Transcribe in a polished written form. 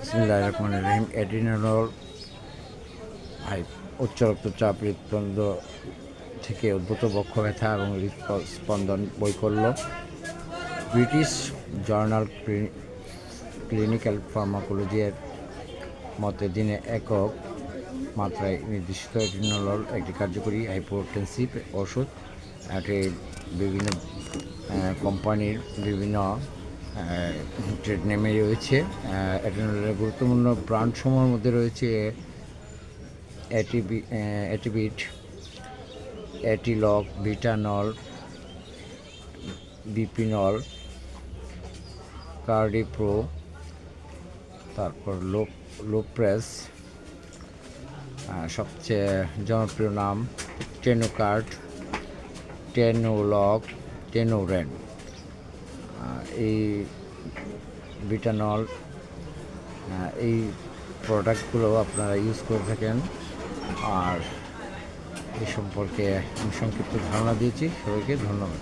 বিসমিল্লাহির রহমানির রহিম। অ্যাড্রিনালল উচ্চ রক্তচাপ, হৃৎপিণ্ড থেকে উদ্ভূত বক্ষ ব্যথা এবং হৃৎস্পন্দন বৈকল্য। ব্রিটিশ জার্নাল ক্লিনিক্যাল ফার্মাকোলজি এর মতে দিনে একক মাত্রায় নির্দিষ্ট অ্যাড্রিনালল একটি কার্যকরী হাইপোটেনসিভ ওষুধ। এটি বিভিন্ন কোম্পানির বিভিন্ন ট্রেড নেমে রয়েছে। অ্যাড্রিনাললের গুরুত্বপূর্ণ ব্র্যান্ডসমূহের মধ্যে রয়েছে অ্যাটিবিট, অ্যাটিলক, ভিটানল, বিপিনল, কার্ডিপ্রো, তারপর লোপ্রেস, সবচেয়ে জনপ্রিয় নাম টেনোকার্ড, টেনোলক, টেনোরেন। এই ভিটানল এই প্রোডাক্টগুলো আপনারা ইউজ করে থাকেন। আর এই সম্পর্কে আমি সংক্ষিপ্ত ধারণা দিয়েছি। সবাইকে ধন্যবাদ।